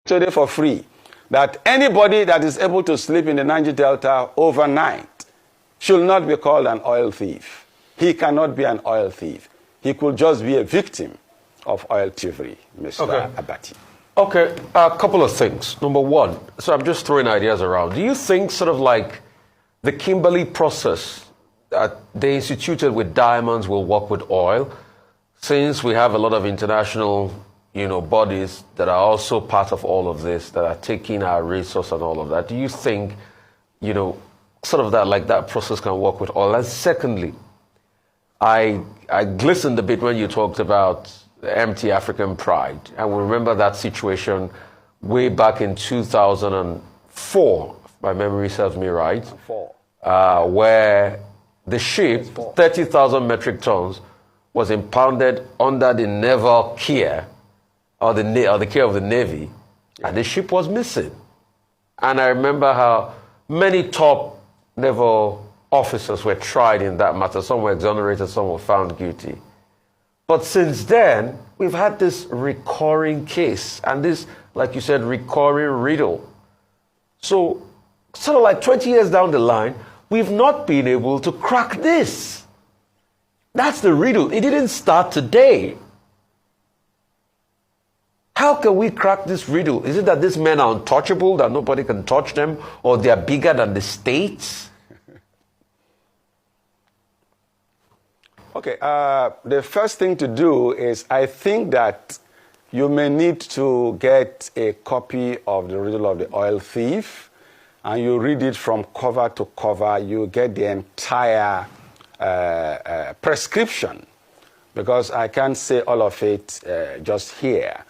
today for free that anybody that is able to sleep in the Niger Delta overnight should not be called an oil thief. He cannot be an oil thief. He could just be a victim of oil thievery, Mr. Abati. Okay, a couple of things. Number one, so I'm just throwing ideas around. Do you think sort of like the Kimberley process that they instituted with diamonds will work with oil? Since we have a lot of international, bodies that are also part of all of this, that are taking our resource and all of that, do you think, sort of that process can work with oil? And secondly, I glistened a bit when you talked about empty African pride. And we remember that situation way back in 2004, if my memory serves me right, where the ship, 30,000 metric tons, was impounded under the naval care, or the care of the Navy, and the ship was missing. And I remember how many top naval officers were tried in that matter. Some were exonerated, some were found guilty. But since then, we've had this recurring case and this, like you said, recurring riddle. So, sort of like 20 years down the line, we've not been able to crack this. That's the riddle. It didn't start today. How can we crack this riddle? Is it that these men are untouchable, that nobody can touch them, or they are bigger than the states? Okay, the first thing to do is I think that you may need to get a copy of the riddle of the oil thief, and you read it from cover to cover. You get the entire prescription, because I can't say all of it just here.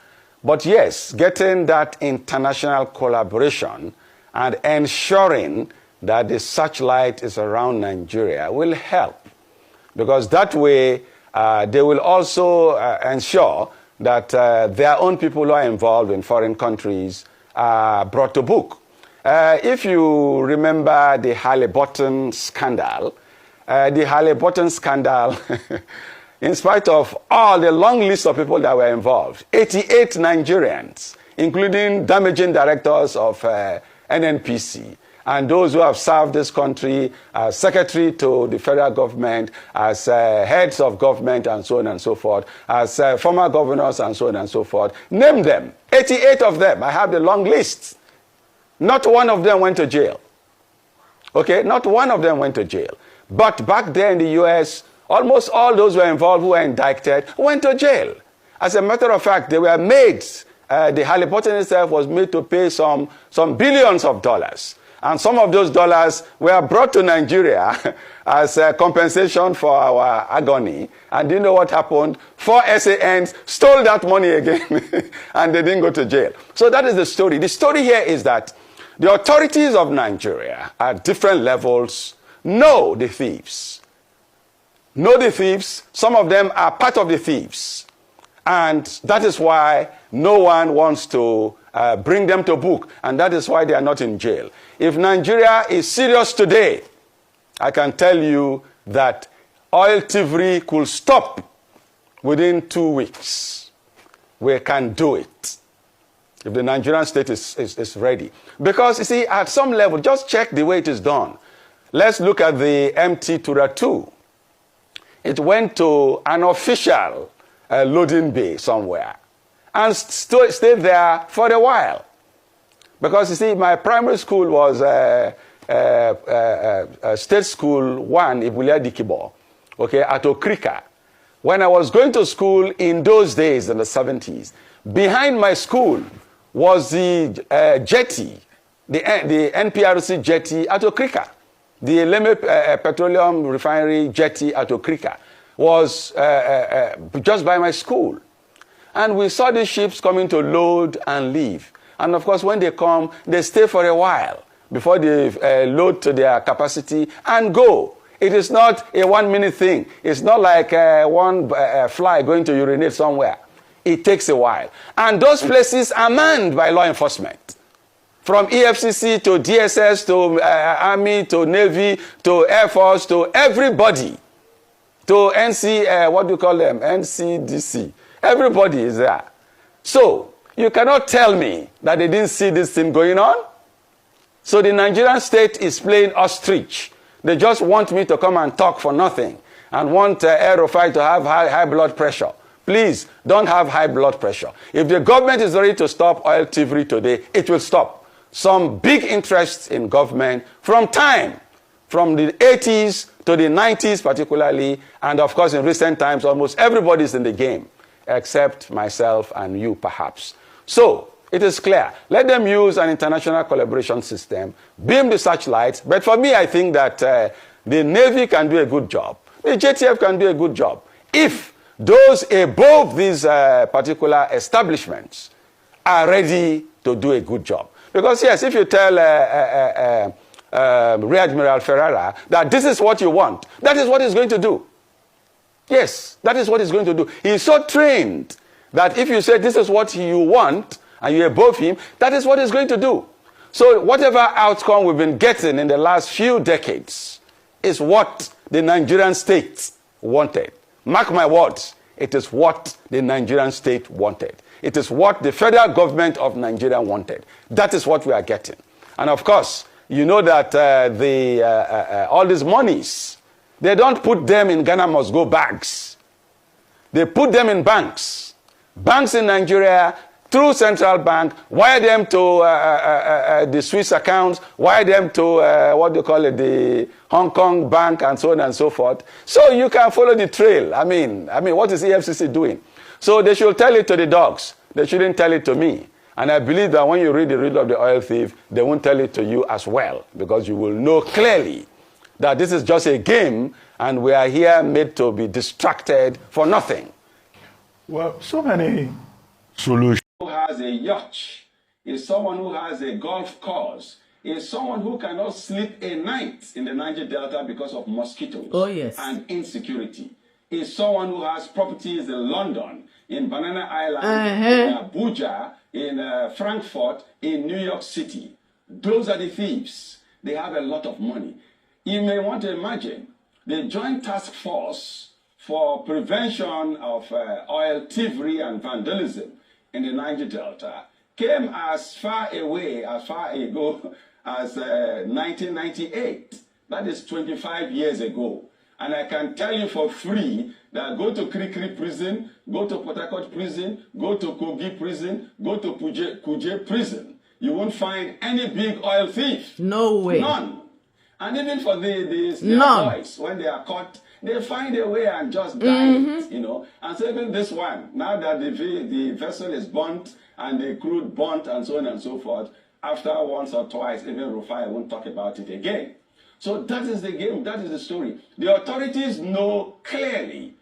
But yes, getting that international collaboration and ensuring that the searchlight is around Nigeria will help. Because that way, they will also ensure that their own people who are involved in foreign countries are brought to book. If you remember the Halliburton scandal, in spite of all the long list of people that were involved, 88 Nigerians, including damaging directors of NNPC, and those who have served this country as secretary to the federal government, as heads of government, and so on and so forth, as former governors, and so on and so forth. Name them. 88 of them. I have the long list. Not one of them went to jail. Okay? Not one of them went to jail. But back there in the U.S., almost all those who were involved, who were indicted, went to jail. As a matter of fact, they were made, the Halliburton itself was made to pay some billions of dollars. And some of those dollars were brought to Nigeria as compensation for our agony. And do you know what happened? 4 SANs stole that money again, and they didn't go to jail. So that is the story. The story here is that the authorities of Nigeria at different levels know the thieves. Know the thieves. Some of them are part of the thieves. And that is why no one wants to bring them to book. And that is why they are not in jail. If Nigeria is serious today, I can tell you that oil thievery could stop within 2 weeks. We can do it if the Nigerian state is ready. Because, you see, at some level, just check the way it is done. Let's look at the MT Tura 2. It went to an official loading bay somewhere and stayed there for a while. Because, you see, my primary school was State School 1, Ibulia Dikibo, okay, at Okrika. When I was going to school in those days, in the 70s, behind my school was the jetty, the NPRC jetty at Okrika. The Leme Petroleum Refinery jetty at Okrika was just by my school. And we saw the ships coming to load and leave. And of course, when they come, they stay for a while before they load to their capacity and go. It is not a 1 minute thing. It's not like one fly going to urinate somewhere. It takes a while. And those places are manned by law enforcement. From EFCC to DSS to Army to Navy to Air Force to everybody. To NCDC. Everybody is there. So, You cannot tell me that they didn't see this thing going on. So the Nigerian state is playing ostrich. They just want me to come and talk for nothing and want Aerofy to have high blood pressure. Please, don't have high blood pressure. If the government is ready to stop oil thievery today, it will stop. Some big interests in government from the 80s to the 90s particularly, and of course in recent times, almost everybody's in the game, except myself and you perhaps. So, it is clear. Let them use an international collaboration system, beam the searchlights, but for me I think that the Navy can do a good job. The JTF can do a good job. If those above these particular establishments are ready to do a good job. Because yes, if you tell Rear Admiral Ferrara that this is what you want, that is what he's going to do. Yes, that is what he's going to do. He's so trained that if you say this is what you want and you're above him, that is what he's going to do. So whatever outcome we've been getting in the last few decades is what the Nigerian state wanted. Mark my words, it is what the Nigerian state wanted. It is what the federal government of Nigeria wanted. That is what we are getting. And of course, you know that all these monies, they don't put them in Ghana must go bags. They put them in banks. Banks in Nigeria, through central bank, wire them to the Swiss accounts, wire them to the Hong Kong bank, and so on and so forth. So you can follow the trail. I mean, what is EFCC doing? So they should tell it to the dogs. They shouldn't tell it to me. And I believe that when you read the riddle of the oil thief, they won't tell it to you as well, because you will know clearly that this is just a game, and we are here made to be distracted for nothing. Well, so many solutions. Who has a yacht, is someone who has a golf course, is someone who cannot sleep a night in the Niger Delta because of mosquitoes and insecurity, is someone who has properties in London, in Banana Island, in Abuja, in Frankfurt, in New York City. Those are the thieves. They have a lot of money. You may want to imagine the Joint Task Force for Prevention of Oil Thievery and Vandalism in the Niger Delta came as far ago as 1998. That is 25 years ago. And I can tell you for free that go to Krikri prison, go to Port Harcourt prison, go to Kogi prison, go to Kuje prison. You won't find any big oil thief. No way. None. And even for these boys, when they are caught, they find a way and just die, you know. And so even this one, now that the vessel is burnt and the crude burnt and so on and so forth, after once or twice, even Rufai won't talk about it again. So that is the game, that is the story. The authorities know clearly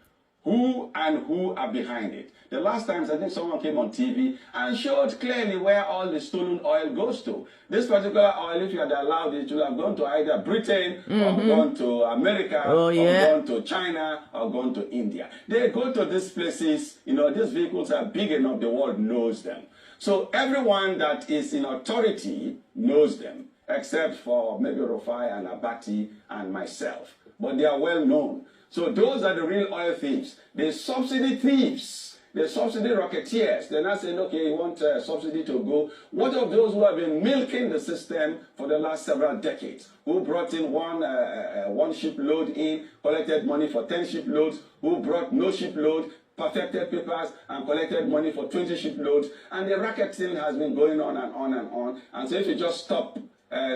who are behind it. The last time I think someone came on TV and showed clearly where all the stolen oil goes to. This particular oil, if you had allowed it, would have gone to either Britain or gone to America or gone to China or gone to India. They go to these places, you know, these vehicles are big enough, the world knows them. So everyone that is in authority knows them, except for maybe Rufai and Abati and myself. But they are well known. So those are the real oil thieves. The subsidy thieves, the subsidy racketeers. They're not saying, okay, you want subsidy to go. What of those who have been milking the system for the last several decades? Who brought in one shipload in, collected money for 10 shiploads, who brought no shipload, perfected papers and collected money for 20 shiploads. And the racketing has been going on and on and on. And so if you just stop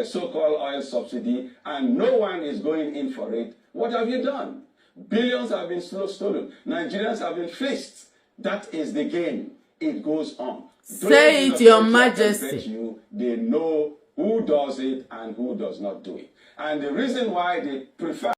so-called oil subsidy and no one is going in for it, what have you done? Billions have been stolen. Nigerians have been fleeced. That is the game. It goes on. Say it, Your Majesty. They know who does it and who does not do it. And the reason why they prefer